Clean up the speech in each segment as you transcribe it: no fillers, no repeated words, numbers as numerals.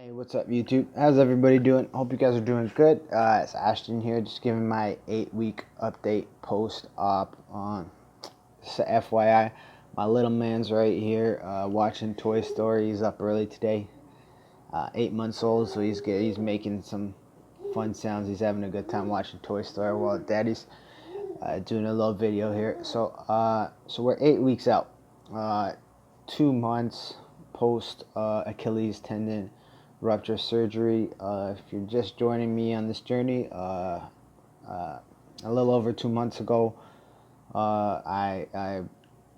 Hey, what's up, YouTube? How's everybody doing? Hope you guys are doing good. It's Ashton here, just giving my 8-week update post-op on FYI. My little man's right here watching Toy Story. He's up early today, 8 months old, so he's making some fun sounds. He's having a good time watching Toy Story while Daddy's doing a little video here. So we're 8 weeks out, 2 months post Achilles tendon rupture surgery. If you're just joining me on this journey, a little over 2 months ago, I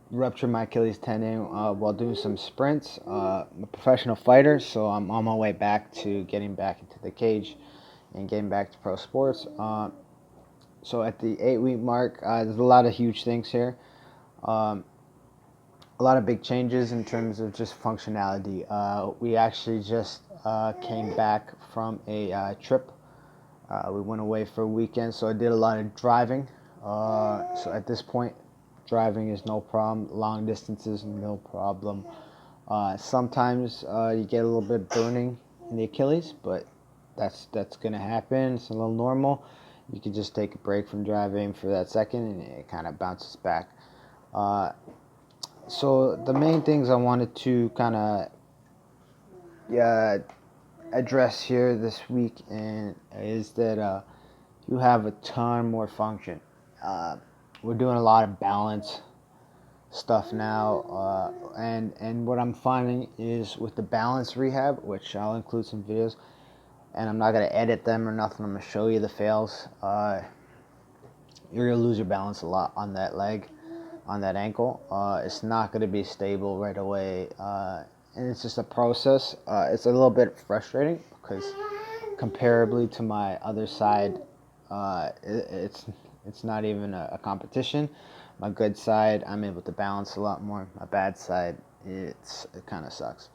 ruptured my Achilles tendon while doing some sprints. I'm a professional fighter, so I'm on my way back to getting back into the cage and getting back to pro sports. So at the 8-week mark, there's a lot of huge things here. A lot of big changes in terms of just functionality. We actually just came back from a trip. We went away for a weekend, so I did a lot of driving. So at this point, driving is no problem. Long distances, no problem. Sometimes you get a little bit burning in the Achilles, but that's gonna happen. It's a little normal. You can just take a break from driving for that second, and it kind of bounces back. So the main things I wanted to kind of address here this week is that you have a ton more function. We're doing a lot of balance stuff now, and what I'm finding is with the balance rehab, which I'll include some videos, and I'm not gonna edit them or nothing. I'm gonna show you the fails. You're gonna lose your balance a lot on that leg, on that ankle. It's not going to be stable right away, and it's just a process. It's a little bit frustrating because comparably to my other side, it's not even a competition. My good side, I'm able to balance a lot more. My bad side, it kind of sucks.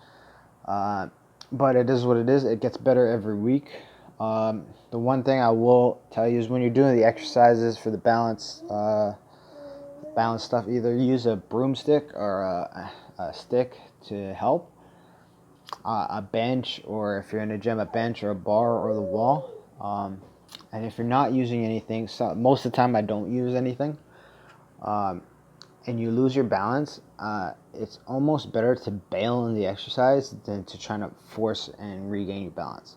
But it is what it is. It gets better every week. The one thing I will tell you is when you're doing the exercises for the balance stuff, either use a broomstick or a stick to help. A bench, or if you're in a gym, a bench or a bar or the wall. And if you're not using anything, so most of the time I don't use anything, and you lose your balance, it's almost better to bail on the exercise than to try to force and regain your balance.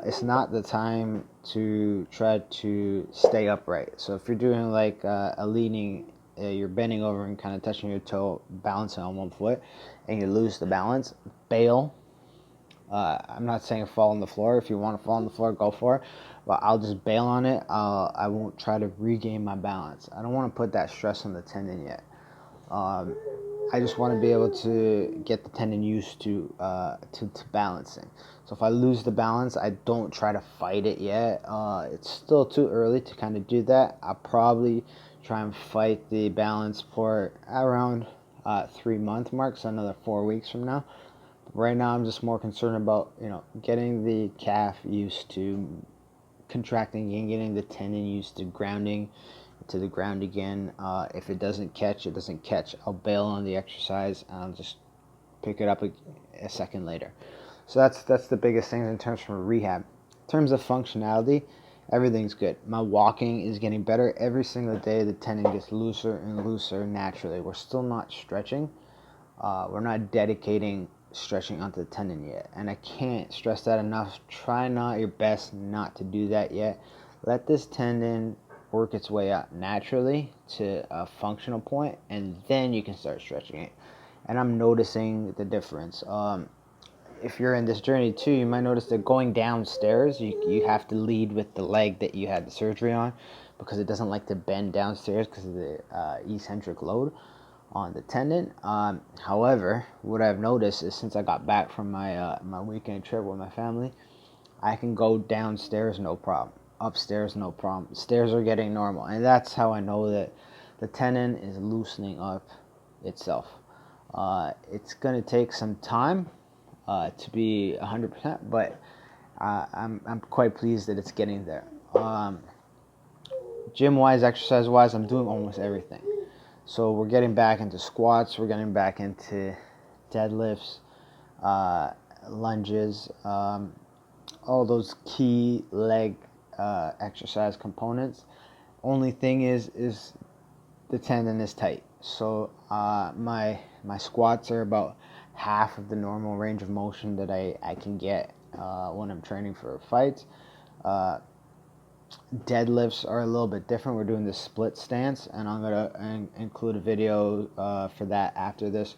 It's not the time to try to stay upright. So if you're doing like a leaning, you're bending over and kind of touching your toe, balancing on one foot, and you lose the balance, bail. I'm not saying fall on the floor. If you want to fall on the floor, go for it. But I'll just bail on it. I won't try to regain my balance. I don't want to put that stress on the tendon yet. I just want to be able to get the tendon used to balancing. So if I lose the balance, I don't try to fight it yet. It's still too early to kind of do that. I'll probably try and fight the balance for around 3-month mark, so another 4 weeks from now. But right now, I'm just more concerned about getting the calf used to contracting and getting the tendon used to grounding to the ground again. If it doesn't catch, it doesn't catch. I'll bail on the exercise and I'll just pick it up a second later. So that's the biggest things in terms of rehab. In terms of functionality, everything's good. My walking is getting better every single day. The tendon gets looser and looser naturally. We're still not stretching. We're not dedicating stretching onto the tendon yet, and I can't stress that enough. Try not your best not to do that yet. Let this tendon work its way up naturally to a functional point, and then you can start stretching it. And I'm noticing the difference. If you're in this journey too, you might notice that going downstairs, you have to lead with the leg that you had the surgery on, because it doesn't like to bend downstairs because of the eccentric load on the tendon. However, what I've noticed is since I got back from my my weekend trip with my family, I can go downstairs no problem, upstairs no problem. Stairs are getting normal, and that's how I know that the tendon is loosening up itself. It's gonna take some time to be 100%, but I'm quite pleased that it's getting there. Gym wise, exercise wise, I'm doing almost everything. So we're getting back into squats, we're getting back into deadlifts, lunges, all those key leg exercise components. Only thing is the tendon is tight. So my squats are about half of the normal range of motion that I can get when I'm training for fights. Deadlifts are a little bit different. We're doing the split stance, and I'm gonna include a video for that after this.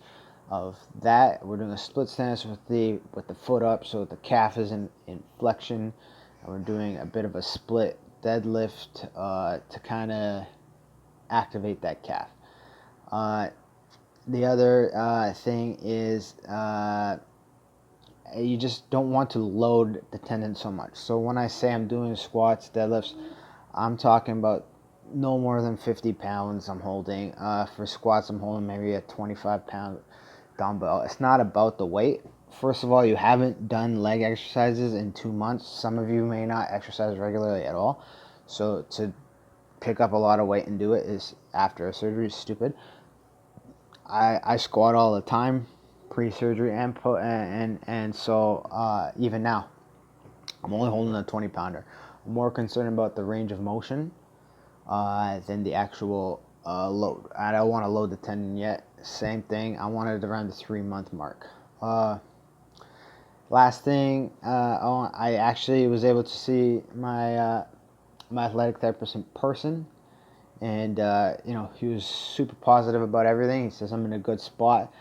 Of that, we're doing a split stance with the foot up, so the calf is in flexion, and we're doing a bit of a split deadlift to kind of activate that calf. The other thing is you just don't want to load the tendon so much. So when I say I'm doing squats, deadlifts, I'm talking about no more than 50 pounds I'm holding. For squats, I'm holding maybe a 25-pound dumbbell. It's not about the weight. First of all, you haven't done leg exercises in 2 months. Some of you may not exercise regularly at all. So to pick up a lot of weight and do it is after a surgery is stupid. I squat all the time, pre-surgery and so even now, I'm only holding a 20-pounder. I'm more concerned about the range of motion than the actual load. I don't want to load the tendon yet. Same thing. I want it around the 3-month mark. Last thing, I actually was able to see my athletic therapist in person. And, he was super positive about everything. He says I'm in a good spot.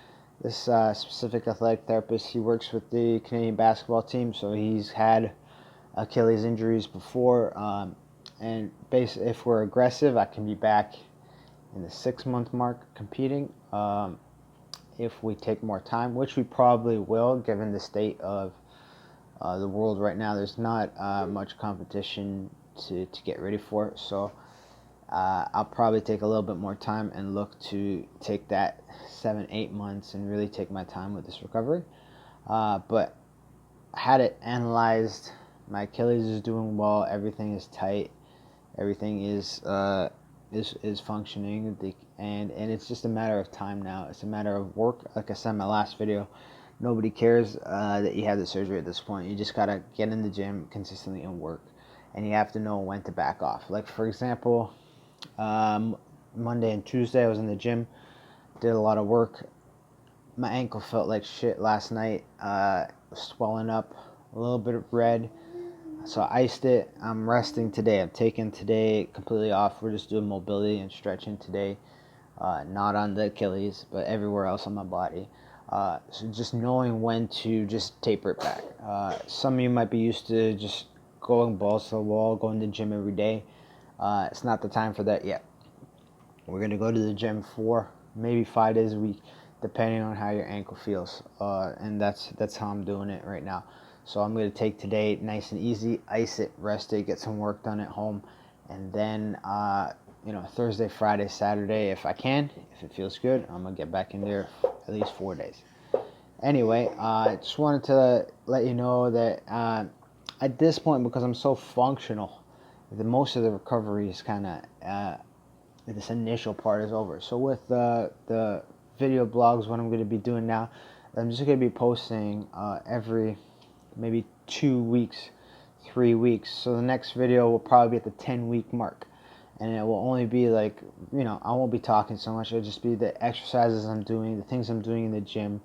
This specific athletic therapist, he works with the Canadian basketball team, so he's had Achilles injuries before. And if we're aggressive, I can be back in the 6-month mark competing. If we take more time, which we probably will, given the state of the world right now, there's not much competition to get ready for. So I'll probably take a little bit more time and look to take that 7-8 months and really take my time with this recovery. But I had it analyzed. My Achilles is doing well. Everything is tight. Everything is functioning. And it's just a matter of time now. It's a matter of work. Like I said in my last video, nobody cares that you had the surgery at this point. You just gotta get in the gym consistently and work. And you have to know when to back off. Like, for example, Monday and Tuesday I was in the gym, did a lot of work. My ankle felt like shit last night, swelling up, a little bit red, so I iced it. I'm resting today. I'm taking today completely off. We're just doing mobility and stretching today, not on the Achilles but everywhere else on my body. So just knowing when to just taper it back. Some of you might be used to just going balls to the wall, going to the gym every day. It's not the time for that yet. We're going to go to the gym 4, maybe 5 days a week, depending on how your ankle feels. And that's how I'm doing it right now. So I'm going to take today nice and easy, ice it, rest it, get some work done at home. And then, Thursday, Friday, Saturday, if I can, if it feels good, I'm going to get back in there at least 4 days. Anyway, I just wanted to let you know that at this point, because I'm so functional, most of the recovery is kind of, this initial part is over. So with the video blogs, what I'm going to be doing now, I'm just going to be posting every maybe 2 weeks, 3 weeks. So the next video will probably be at the 10-week mark. And it will only be like, I won't be talking so much. It'll just be the exercises I'm doing, the things I'm doing in the gym,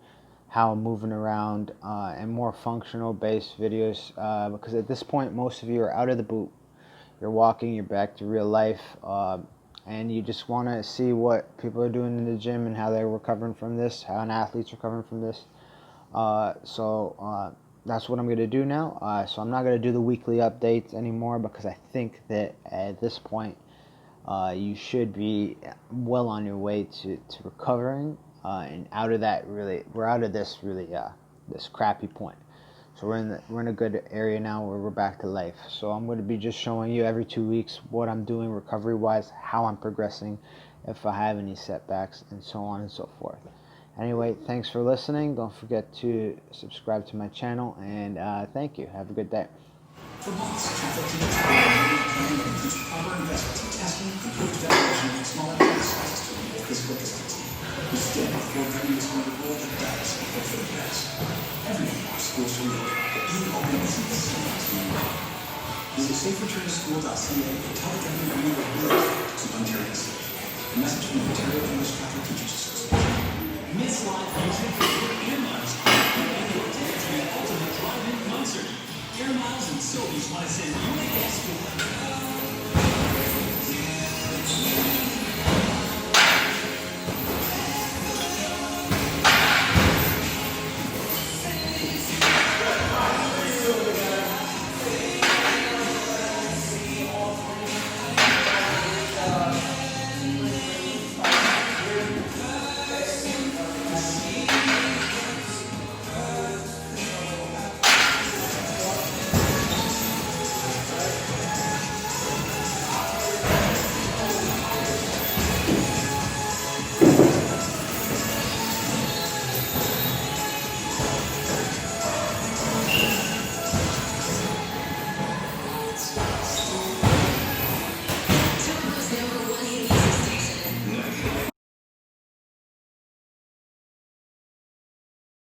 how I'm moving around, and more functional based videos. Because at this point, most of you are out of the boot. You're walking, you're back to real life, and you just want to see what people are doing in the gym and how they're recovering from this, how an athlete's recovering from this. So that's what I'm going to do now. So I'm not going to do the weekly updates anymore, because I think that at this point you should be well on your way to recovering, and out of that, we're out of this this crappy point. So we're in a good area now where we're back to life. So I'm going to be just showing you every 2 weeks what I'm doing recovery wise, how I'm progressing, if I have any setbacks, and so on and so forth. Anyway, thanks for listening. Don't forget to subscribe to my channel, and thank you. Have a good day. The boss traffic teams are investment asking for good valuation of small investments. Still, before ready is going to roll the dice and hope for the best. Everyone wants schools to make it, but being open isn't the same as being wrong. Visit safereturnschool.ca and tell everyone you are willing to Ontario Safe. A message from the Ontario English Catholic Teachers Association. Miss Live music for your ear miles. And your ticket to the ultimate drive-in concert. Air Miles and Sobeys want to send you a guest with